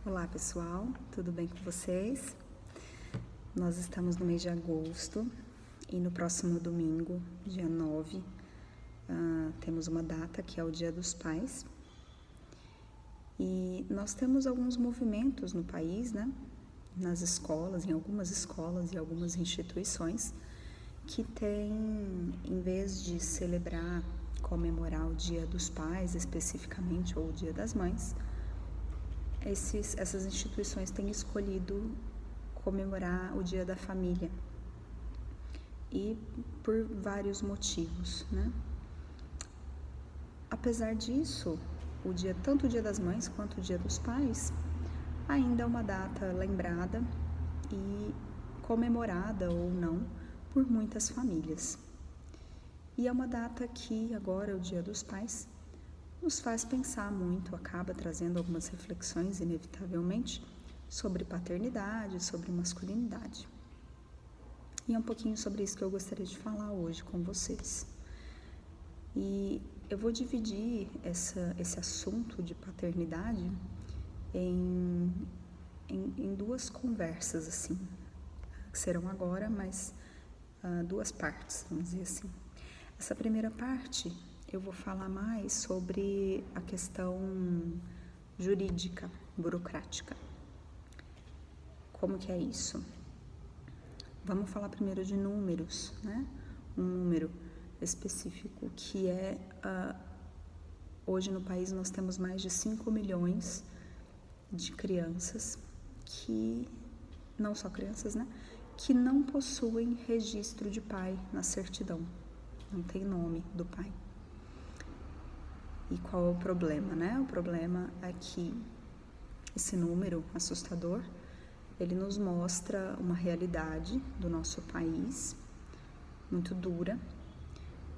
Olá pessoal, tudo bem com vocês? Nós estamos no mês de agosto e no próximo domingo, dia 9, temos uma data que é o Dia dos Pais. E nós temos alguns movimentos no país, né? Nas escolas, em algumas escolas e algumas instituições, que tem, em vez de celebrar, comemorar o Dia dos Pais especificamente, ou o Dia das Mães, essas instituições têm escolhido comemorar o Dia da Família, e por vários motivos, né? Apesar disso, tanto o Dia das Mães quanto o Dia dos Pais ainda é uma data lembrada e comemorada ou não por muitas famílias. E é uma data que agora, o Dia dos Pais, nos faz pensar muito, acaba trazendo algumas reflexões, inevitavelmente, sobre paternidade, sobre masculinidade. E é um pouquinho sobre isso que eu gostaria de falar hoje com vocês. E eu vou dividir esse assunto de paternidade em duas conversas, assim, que serão agora, mas duas partes, vamos dizer assim. Essa primeira parte, eu vou falar mais sobre a questão jurídica, burocrática. Como que é isso? Vamos falar primeiro de números, né? Um número específico que é, hoje no país nós temos mais de 5 milhões de crianças que, não só crianças, né? Que não possuem registro de pai na certidão, não tem nome do pai. E qual é o problema, né? O problema é que esse número assustador, ele nos mostra uma realidade do nosso país muito dura,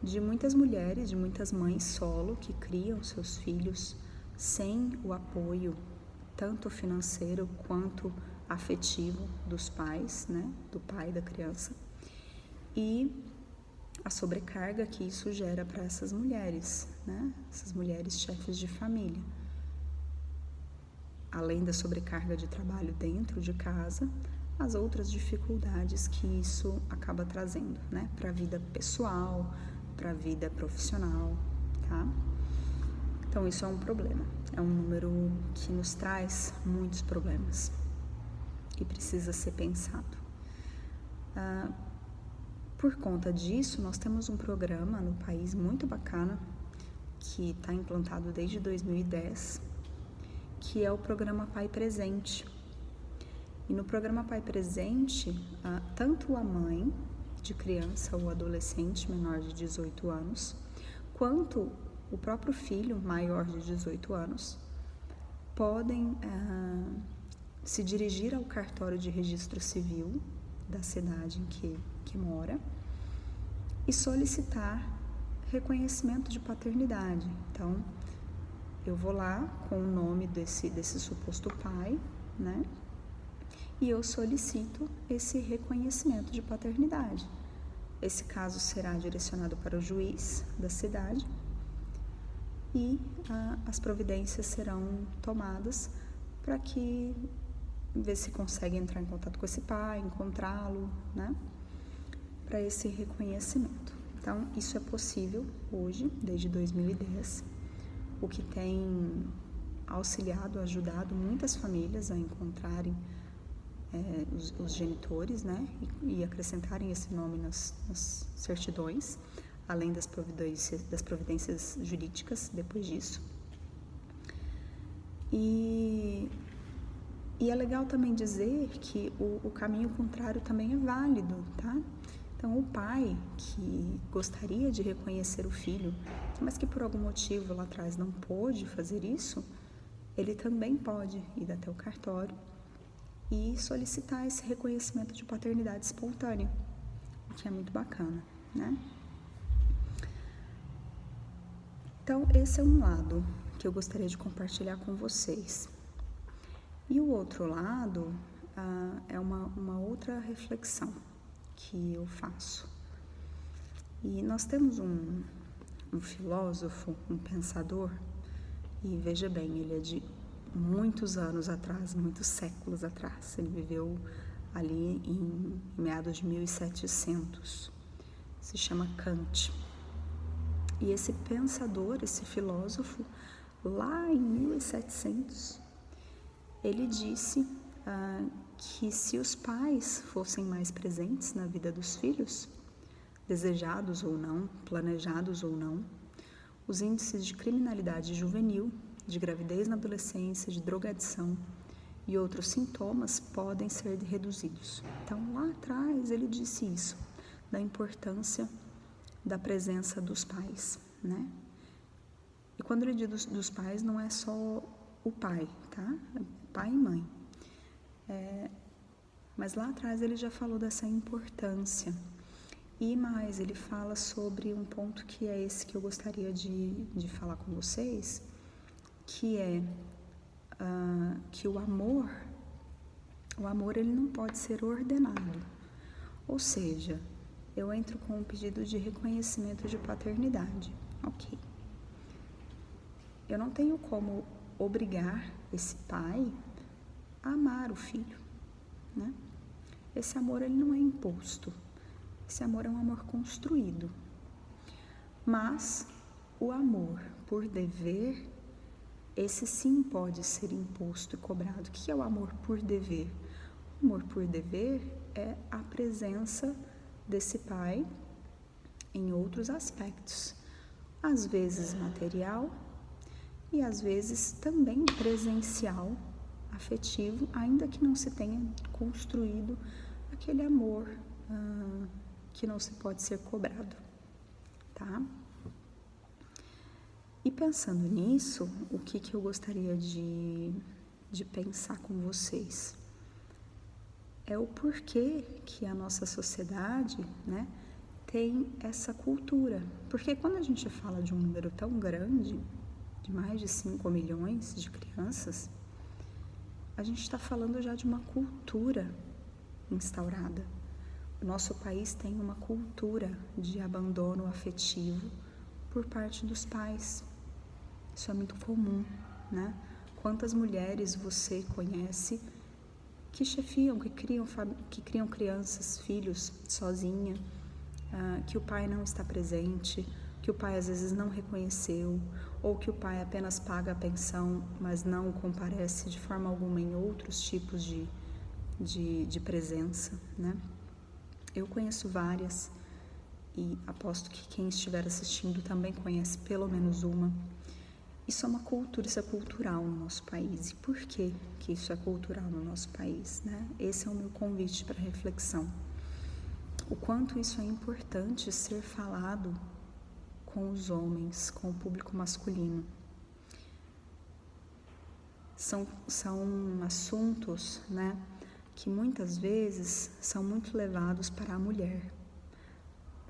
de muitas mulheres, de muitas mães solo que criam seus filhos sem o apoio, tanto financeiro quanto afetivo dos pais, né? Do pai da criança. E a sobrecarga que isso gera para essas mulheres, né? Essas mulheres chefes de família. Além da sobrecarga de trabalho dentro de casa, as outras dificuldades que isso acaba trazendo, né? Para a vida pessoal, para a vida profissional, tá? Então isso é um problema, é um número que nos traz muitos problemas e precisa ser pensado. Por conta disso, nós temos um programa no país muito bacana, que está implantado desde 2010, que é o programa Pai Presente. E no programa Pai Presente, tanto a mãe de criança ou adolescente menor de 18 anos, quanto o próprio filho maior de 18 anos, podem se dirigir ao cartório de registro civil da cidade em que mora e solicitar reconhecimento de paternidade. Então, eu vou lá com o nome desse suposto pai, né? E eu solicito esse reconhecimento de paternidade. Esse caso será direcionado para o juiz da cidade e as providências serão tomadas para que ver se consegue entrar em contato com esse pai, encontrá-lo, né? Para esse reconhecimento. Então, isso é possível hoje, desde 2010, o que tem auxiliado, ajudado muitas famílias a encontrarem os genitores, né? E acrescentarem esse nome nas certidões, além das providências jurídicas depois disso. E é legal também dizer que o caminho contrário também é válido, tá? Então, o pai que gostaria de reconhecer o filho, mas que por algum motivo lá atrás não pôde fazer isso, ele também pode ir até o cartório e solicitar esse reconhecimento de paternidade espontânea, o que é muito bacana, né? Então, esse é um lado que eu gostaria de compartilhar com vocês. E o outro lado é uma outra reflexão que eu faço. E nós temos um filósofo, um pensador, e veja bem, ele é de muitos anos atrás, muitos séculos atrás. Ele viveu ali em meados de 1700. Se chama Kant. E esse pensador, esse filósofo, lá em 1700, ele disse que se os pais fossem mais presentes na vida dos filhos, desejados ou não, planejados ou não, os índices de criminalidade juvenil, de gravidez na adolescência, de drogadição e outros sintomas podem ser reduzidos. Então, lá atrás, ele disse isso, da importância da presença dos pais, né? E quando ele diz dos pais, não é só o pai, tá? É pai e mãe. Mas lá atrás ele já falou dessa importância. E mais, ele fala sobre um ponto que é esse que eu gostaria de falar com vocês, que é que o amor ele não pode ser ordenado. Ou seja, eu entro com um pedido de reconhecimento de paternidade. Ok. Eu não tenho como obrigar esse pai a amar o filho, né? Esse amor ele não é imposto. Esse amor é um amor construído. Mas o amor por dever, esse sim pode ser imposto e cobrado. O que é o amor por dever? O amor por dever é a presença desse pai em outros aspectos. Às vezes material e às vezes também presencial, afetivo, ainda que não se tenha construído aquele amor que não se pode ser cobrado, tá? E pensando nisso, o que eu gostaria de pensar com vocês? É o porquê que a nossa sociedade, né, tem essa cultura. Porque quando a gente fala de um número tão grande, de mais de 5 milhões de crianças, a gente está falando já de uma cultura instaurada. O nosso país tem uma cultura de abandono afetivo por parte dos pais. Isso é muito comum, né? Quantas mulheres você conhece que chefiam, que criam crianças, filhos sozinha, que o pai não está presente, que o pai às vezes não reconheceu, ou que o pai apenas paga a pensão, mas não comparece de forma alguma em outros tipos de presença, né? Eu conheço várias e aposto que quem estiver assistindo também conhece pelo menos uma. Isso é uma cultura, isso é cultural no nosso país. E por que isso é cultural no nosso país, né? Esse é o meu convite para reflexão. O quanto isso é importante ser falado com os homens, com o público masculino. São assuntos, né, que muitas vezes são muito levados para a mulher.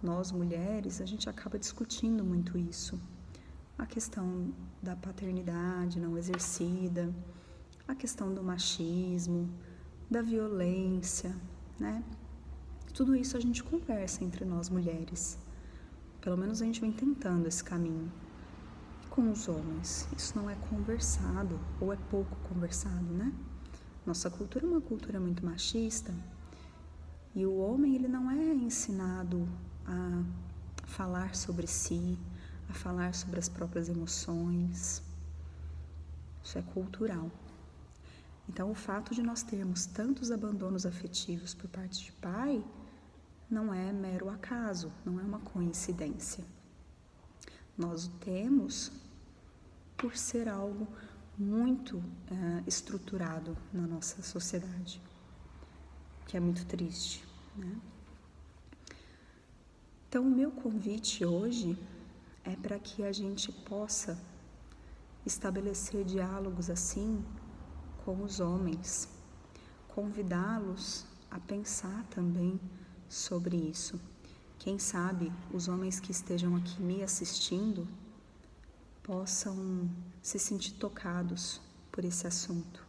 Nós, mulheres, a gente acaba discutindo muito isso. A questão da paternidade não exercida, a questão do machismo, da violência, né? Tudo isso a gente conversa entre nós mulheres. Pelo menos a gente vem tentando esse caminho. E com os homens, isso não é conversado, ou é pouco conversado, né? Nossa cultura é uma cultura muito machista, e o homem ele não é ensinado a falar sobre si, a falar sobre as próprias emoções. Isso é cultural. Então, o fato de nós termos tantos abandonos afetivos por parte de pai não é mero acaso, não é uma coincidência. Nós o temos por ser algo muito estruturado na nossa sociedade, que é muito triste, né? Então, o meu convite hoje é para que a gente possa estabelecer diálogos assim com os homens, convidá-los a pensar também sobre isso. Quem sabe os homens que estejam aqui me assistindo possam se sentir tocados por esse assunto,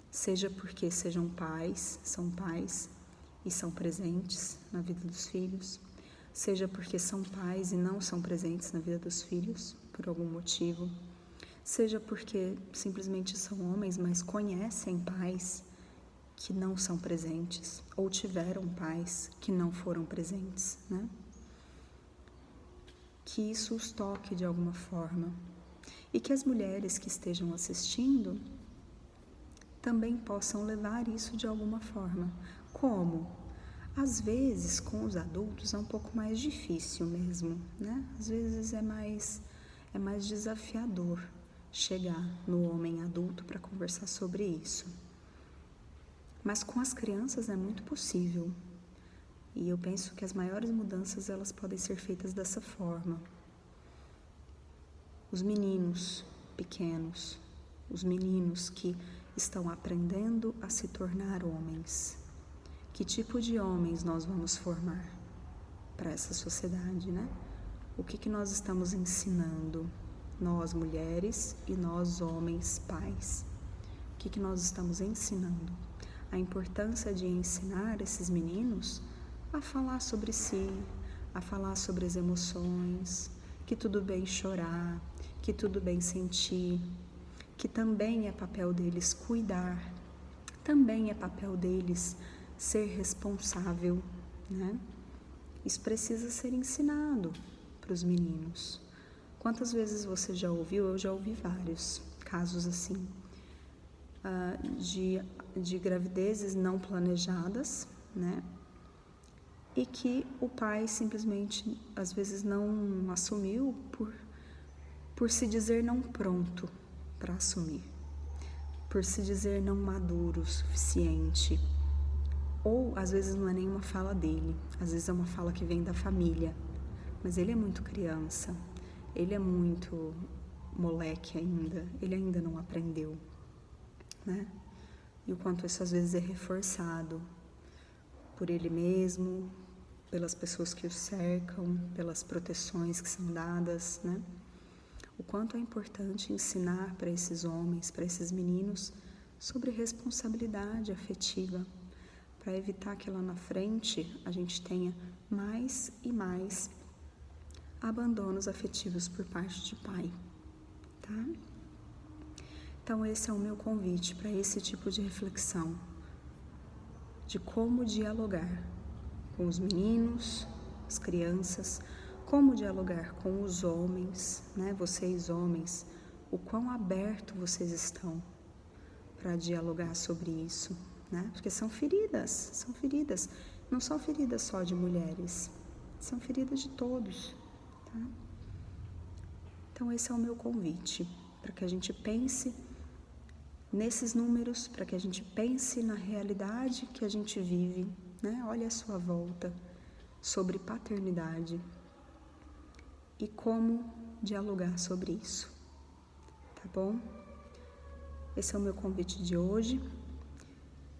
seja porque são pais e são presentes na vida dos filhos, seja porque são pais e não são presentes na vida dos filhos por algum motivo, seja porque simplesmente são homens, mas conhecem pais que não são presentes, ou tiveram pais que não foram presentes, né? Que isso os toque de alguma forma. E que as mulheres que estejam assistindo também possam levar isso de alguma forma. Como? Às vezes, com os adultos é um pouco mais difícil mesmo, né? Às vezes é mais desafiador chegar no homem adulto para conversar sobre isso. Mas com as crianças é muito possível. E eu penso que as maiores mudanças elas podem ser feitas dessa forma. Os meninos pequenos, os meninos que estão aprendendo a se tornar homens. Que tipo de homens nós vamos formar para essa sociedade, né? O que nós estamos ensinando, nós mulheres e nós homens pais? O que nós estamos ensinando? A importância de ensinar esses meninos a falar sobre si, a falar sobre as emoções, que tudo bem chorar, que tudo bem sentir, que também é papel deles cuidar, também é papel deles ser responsável, né? Isso precisa ser ensinado para os meninos. Quantas vezes você já ouviu? Eu já ouvi vários casos assim, de gravidezes não planejadas, né? E que o pai simplesmente, às vezes, não assumiu por se dizer não pronto para assumir, por se dizer não maduro o suficiente. Ou, às vezes, não é nenhuma fala dele, às vezes é uma fala que vem da família. Mas ele é muito criança, ele é muito moleque ainda, ele ainda não aprendeu, né? E o quanto isso às vezes é reforçado por ele mesmo, pelas pessoas que o cercam, pelas proteções que são dadas, né? O quanto é importante ensinar para esses homens, para esses meninos, sobre responsabilidade afetiva, para evitar que lá na frente a gente tenha mais e mais abandonos afetivos por parte de pai, tá? Então esse é o meu convite para esse tipo de reflexão, de como dialogar com os meninos, as crianças, como dialogar com os homens, né? Vocês homens, o quão aberto vocês estão para dialogar sobre isso, né? Porque são feridas, não são feridas só de mulheres, são feridas de todos, tá? Então esse é o meu convite, para que a gente pense nesses números, para que a gente pense na realidade que a gente vive, né? Olha à sua volta sobre paternidade e como dialogar sobre isso, tá bom? Esse é o meu convite de hoje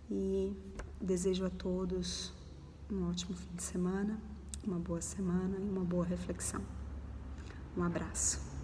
e desejo a todos um ótimo fim de semana, uma boa semana e uma boa reflexão. Um abraço.